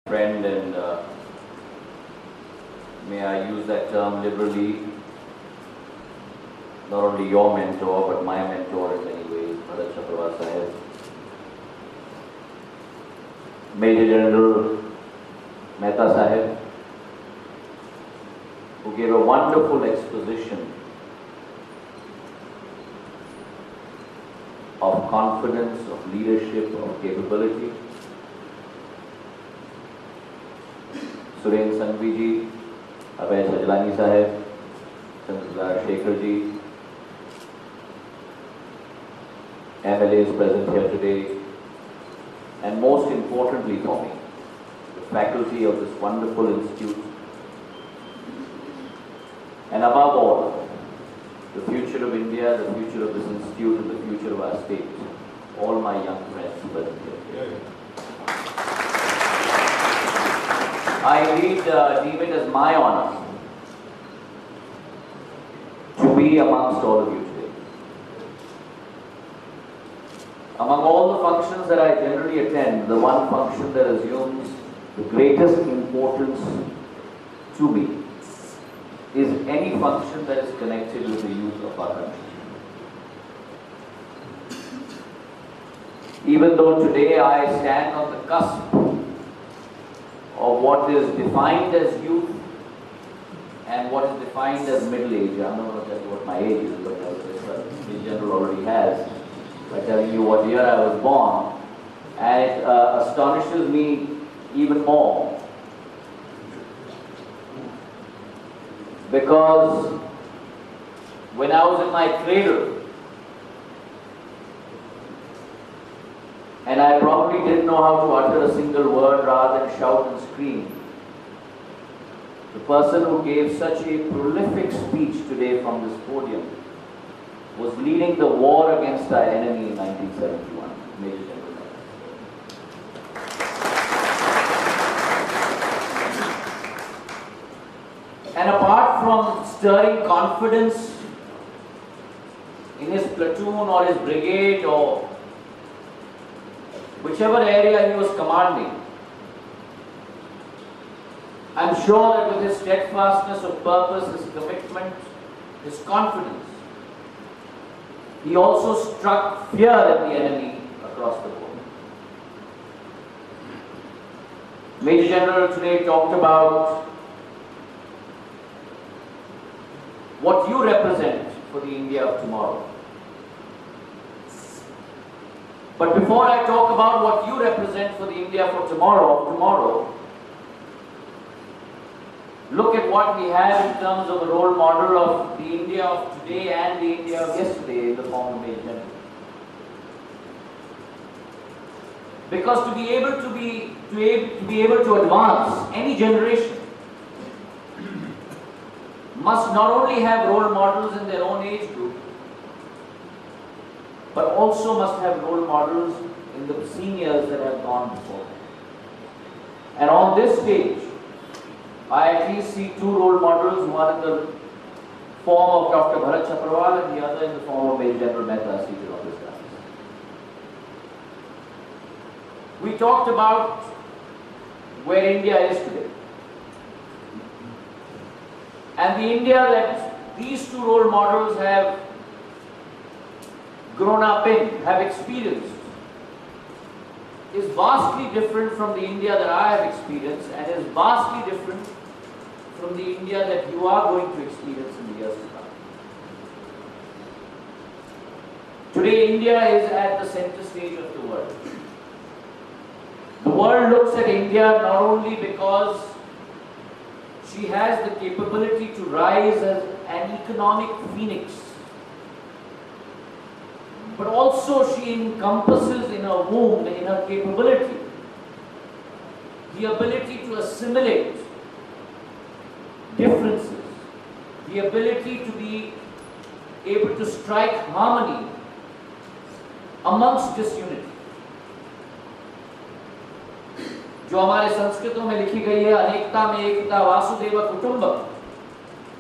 friend, and may I use that term liberally, not only your mentor but my mentor in many ways, Bharat Chakravarti Sahib, Major General Mehta Sahib, who gave a wonderful exposition of confidence, of leadership, of capability. Suren Sanghvi ji, Abhay Sajlani Sahib, Chandra Shekhar ji, MLAs present here today, and most importantly for me, the faculty of this wonderful institute, and above all, the future of India, the future of this institute, and the future of our state. All my young friends present here. I deem it as my honor to be amongst all of you today. Among all the functions that I generally attend, the one function that assumes the greatest importance to me is any function that is connected with the youth of our country. Even though today I stand on the cusp of what is defined as youth and what is defined as middle age. I'm not going to tell you what my age is, but the general already has, by telling you what year I was born, and it astonishes me even more, because when I was in my cradle, and I probably didn't know how to utter a single word rather than shout and scream, the person who gave such a prolific speech today from this podium was leading the war against our enemy in 1971, Major General Mehta. And apart from stirring confidence in his platoon or his brigade or whichever area he was commanding, I'm sure that with his steadfastness of purpose, his commitment, his confidence, he also struck fear at the enemy across the board. Major General today talked about what you represent for the India of tomorrow. But before I talk about what you represent for the India for tomorrow, look at what we have in terms of a role model of the India of today and the India of yesterday in the form of Major General. Because to be able to advance any generation must not only have role models in their own age group, but also must have role models in the seniors that have gone before them. And on this stage, I at least see two role models, one in the form of Dr. Bharat Chakravarti and the other in the form of Major General Mehta seated on this dais. We talked about where India is today. And the India that these two role models have grown up in, have experienced, is vastly different from the India that I have experienced, and is vastly different from the India that you are going to experience in the years to come. Today, India is at the center stage of the world. The world looks at India not only because she has the capability to rise as an economic phoenix, but also she encompasses in her womb, in her capability, the ability to assimilate differences, the ability to be able to strike harmony amongst disunity. जो हमारे संस्कृतों में लिखी गई है, अनेकता में एकता, वासुदेव कुटुंबकम,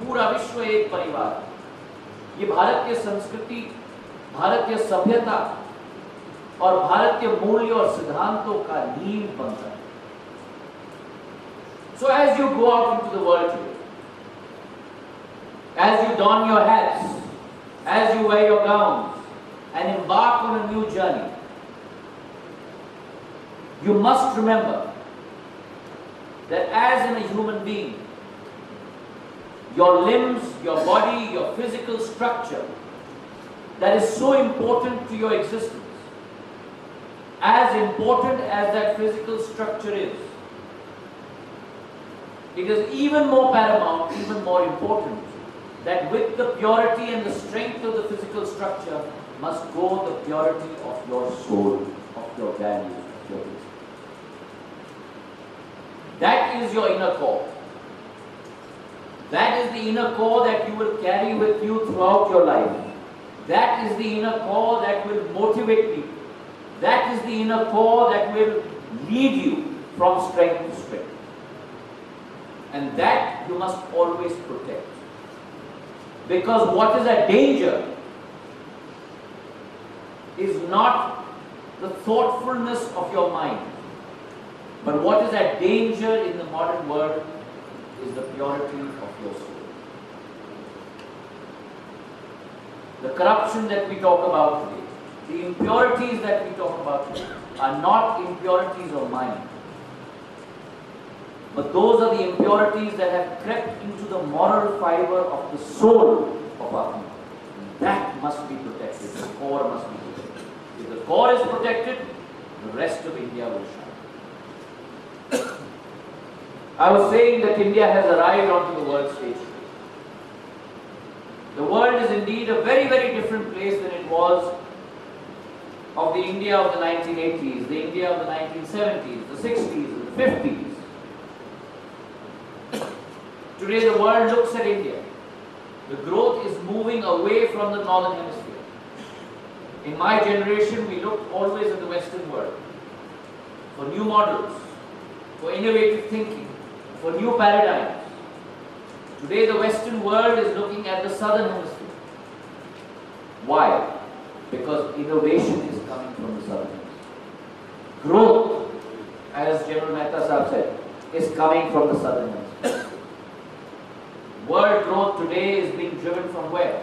पूरा विश्व एक परिवार, ये भारत की संस्कृति, भारतीय सभ्यता और भारत के मूल्य और सिद्धांतों का नींव बनता है। So as you go out into the world today, as you don your hats, as you wear your gowns and embark on a new journey, you must remember that as in a human being, your limbs, your body, your physical structure, that is so important to your existence, as important as that physical structure is, it is even more paramount, even more important, that with the purity and the strength of the physical structure must go the purity of your soul, of your values, of your existence. That is your inner core. That is the inner core that you will carry with you throughout your life. That is the inner core that will motivate people. That is the inner core that will lead you from strength to strength. And that you must always protect. Because what is a danger is not the thoughtfulness of your mind. But what is a danger in the modern world is the purity of your soul. The corruption that we talk about today, the impurities that we talk about today, are not impurities of mind. But those are the impurities that have crept into the moral fiber of the soul of our people. That must be protected. The core must be protected. If the core is protected, the rest of India will shine. I was saying that India has arrived onto the world stage. The world is indeed a very, very different place than it was of the India of the 1980s, the India of the 1970s, the 60s, and the 50s. Today the world looks at India. The growth is moving away from the northern hemisphere. In my generation, we looked always at the Western world for new models, for innovative thinking, for new paradigms. Today the Western world is looking at the southern hemisphere. Why? Because innovation is coming from the southern hemisphere. Growth, as General Mehta Sahib said, is coming from the southern hemisphere. World growth today is being driven from where?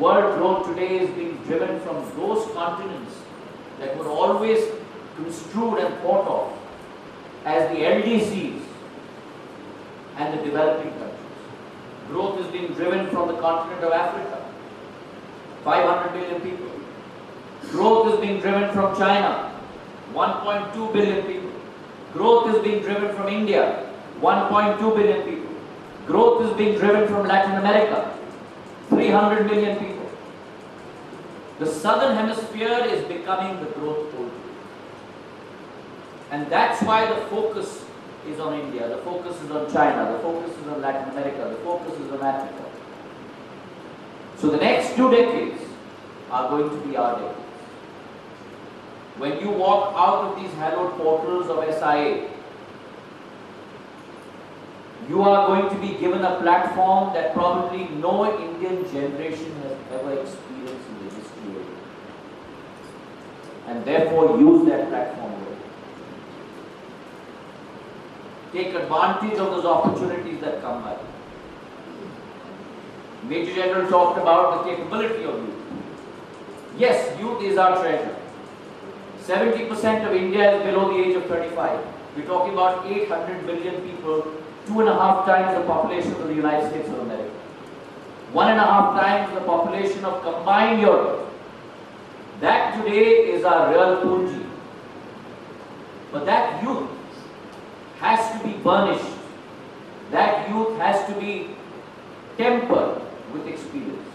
World growth today is being driven from those continents that were always construed and thought of as the LDCs and the developing countries. Growth is being driven from the continent of Africa, 500 million people. Growth is being driven from China, 1.2 billion people. Growth is being driven from India, 1.2 billion people. Growth is being driven from Latin America, 300 million people. The southern hemisphere is becoming the growth pole. And that's why the focus is on India, the focus is on China, the focus is on Latin America, the focus is on Africa. So the next 2 decades are going to be our decades. When you walk out of these hallowed portals of SIA, you are going to be given a platform that probably no Indian generation has ever experienced in the history of India. And therefore use that platform well. Take advantage of those opportunities that come by. Major General talked about the capability of youth. Yes, youth is our treasure. 70% of India is below the age of 35. We're talking about 800 million people, 2.5 times the population of the United States of America. 1.5 times the population of combined Europe. That today is our real punji. But that youth has to be burnished. That youth has to be tempered with experience.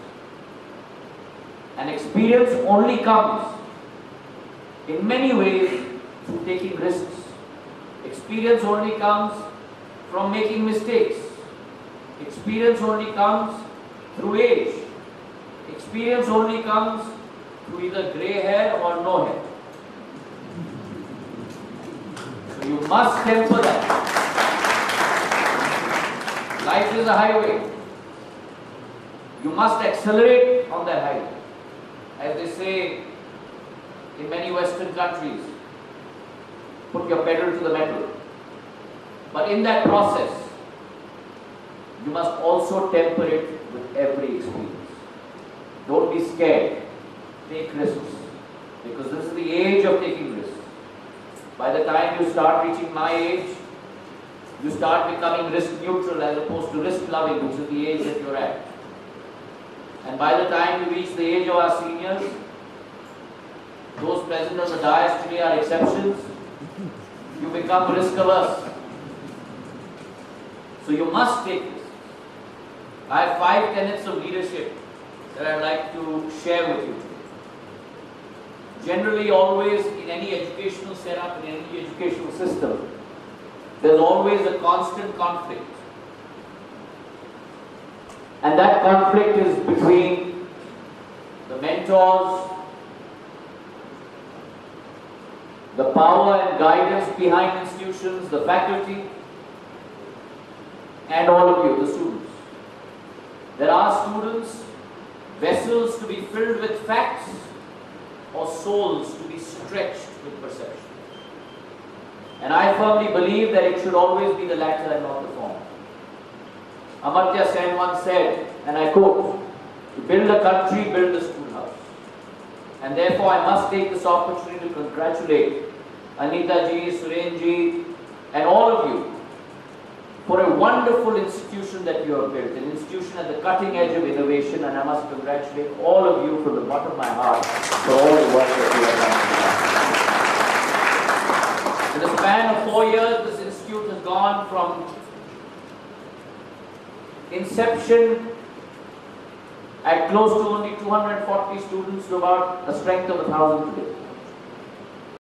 And experience only comes in many ways through taking risks. Experience only comes from making mistakes. Experience only comes through age. Experience only comes through either grey hair or no hair. So you must temper that. Life is a highway. You must accelerate on that highway. As they say in many Western countries, put your pedal to the metal. But in that process, you must also temper it with every experience. Don't be scared. Take risks. Because this is the age of taking risks. By the time you start reaching my age, you start becoming risk neutral as opposed to risk loving, which is the age that you're at. And by the time you reach the age of our seniors, those present on the dais today are exceptions. You become risk averse. So you must take risks. I have 5 tenets of leadership that I'd like to share with you. Generally, always in any educational setup, in any educational system, there's always a constant conflict. And that conflict is between the mentors, the power and guidance behind institutions, the faculty, and all of you, the students. There are students, vessels to be filled with facts, or souls to be stretched with perception. And I firmly believe that it should always be the latter and not the former. Amartya Sen once said, and I quote, "To build a country, build a schoolhouse." And therefore I must take this opportunity to congratulate Anita ji, Suren ji, and all of you for a wonderful institution that you have built, an institution at the cutting edge of innovation, and I must congratulate all of you from the bottom of my heart for all the work that you have done. In the span of 4 years, this institute has gone from inception at close to only 240 students to about a strength of 1,000 today.